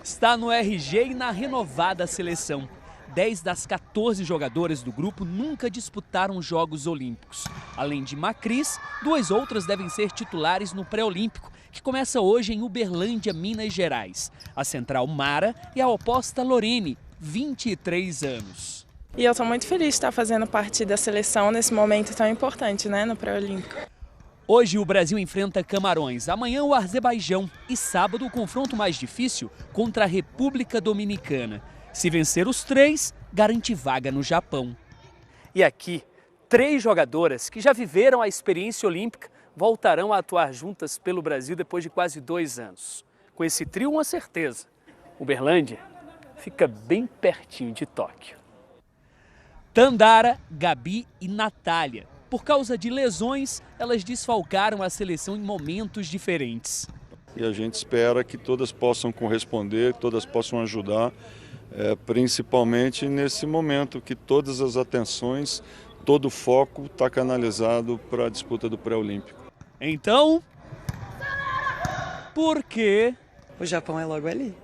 Está no RG e na renovada seleção. 10 das 14 jogadoras do grupo nunca disputaram Jogos Olímpicos. Além de Macris, 2 outras devem ser titulares no pré-olímpico, que começa hoje em Uberlândia, Minas Gerais. A central Mara e a oposta Lorene, 23 anos. E eu estou muito feliz de estar fazendo parte da seleção nesse momento tão importante, né, no pré-olímpico. Hoje o Brasil enfrenta Camarões, amanhã o Azerbaijão e sábado o confronto mais difícil contra a República Dominicana. Se vencer os 3, garante vaga no Japão. E aqui, 3 jogadoras que já viveram a experiência olímpica voltarão a atuar juntas pelo Brasil depois de quase 2 anos. Com esse trio, uma certeza: Uberlândia fica bem pertinho de Tóquio. Tandara, Gabi e Natália. Por causa de lesões, elas desfalcaram a seleção em momentos diferentes. E a gente espera que todas possam corresponder, todas possam ajudar, principalmente nesse momento que todas as atenções, todo o foco está canalizado para a disputa do pré-olímpico. Então, por quê? O Japão é logo ali.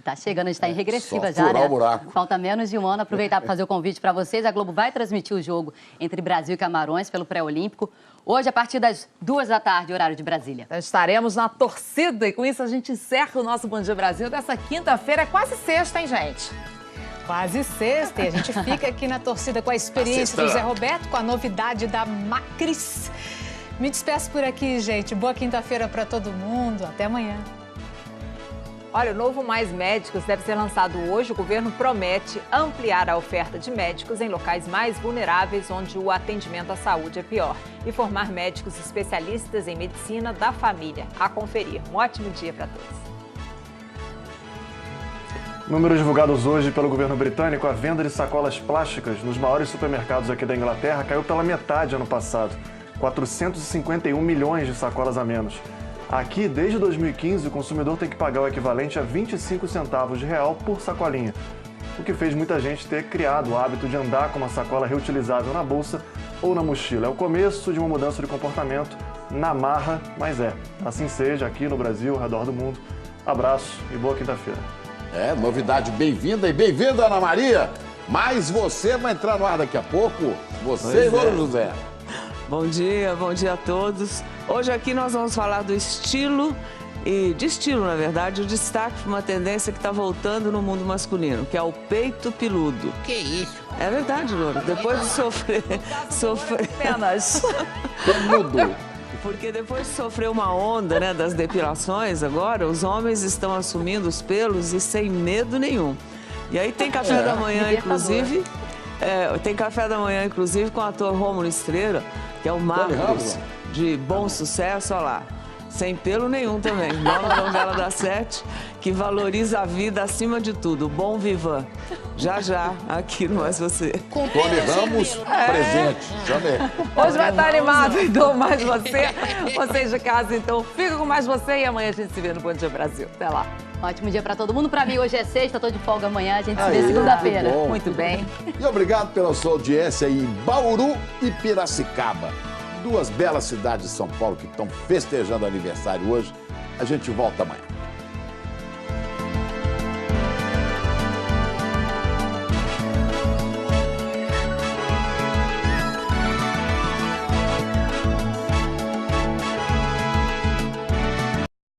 Tá chegando, a gente está em regressiva já, né? Falta menos de um ano. Aproveitar para fazer o convite para vocês. A Globo vai transmitir o jogo entre Brasil e Camarões pelo pré-olímpico. Hoje, a partir das 2 da tarde, horário de Brasília. Estaremos na torcida e com isso a gente encerra o nosso Bom Dia Brasil dessa quinta-feira. É quase sexta, hein, gente? Quase sexta. E a gente fica aqui na torcida com a experiência do Zé Roberto, com a novidade da Macris. Me despeço por aqui, gente. Boa quinta-feira para todo mundo. Até amanhã. Olha, o novo Mais Médicos deve ser lançado hoje. O governo promete ampliar a oferta de médicos em locais mais vulneráveis, onde o atendimento à saúde é pior, e formar médicos especialistas em medicina da família. A conferir. Um ótimo dia para todos. Números divulgados hoje pelo governo britânico, a venda de sacolas plásticas nos maiores supermercados aqui da Inglaterra caiu pela metade ano passado. 451 milhões de sacolas a menos. Aqui, desde 2015, o consumidor tem que pagar o equivalente a 25 centavos de real por sacolinha, o que fez muita gente ter criado o hábito de andar com uma sacola reutilizável na bolsa ou na mochila. É o começo de uma mudança de comportamento na marra, mas assim seja aqui no Brasil, ao redor do mundo. Abraço e boa quinta-feira. Novidade bem-vinda e bem-vinda, Ana Maria. Mas você vai entrar no ar daqui a pouco, você e Louro José. Bom dia a todos. Hoje aqui nós vamos falar do estilo e de estilo, na verdade, o destaque para uma tendência que está voltando no mundo masculino, que é o peito peludo. Que isso? É verdade, Louro. Depois de sofrer apenas. Peludo. Porque depois de sofrer uma onda, né, das depilações, agora os homens estão assumindo os pelos e sem medo nenhum. E aí tem café da manhã, inclusive. Tem café da manhã, inclusive, com o ator Rômulo Estrela, que é o Marcos, de Bom Sucesso, olha lá. Sem pelo nenhum também. Nova novela da 7, que valoriza a vida acima de tudo. Bom vivan. Já, aqui no Mais Você. Tony Ramos, presente. Hoje vai estar animado, então, Mais Você. Vocês de casa, então, fica com Mais Você e amanhã a gente se vê no Bom Dia Brasil. Até lá. Ótimo dia para todo mundo. Para mim, hoje é sexta, tô de folga amanhã. A gente se vê segunda-feira. Muito bem. E obrigado pela sua audiência em Bauru e Piracicaba. 2 belas cidades de São Paulo que estão festejando aniversário hoje. A gente volta amanhã.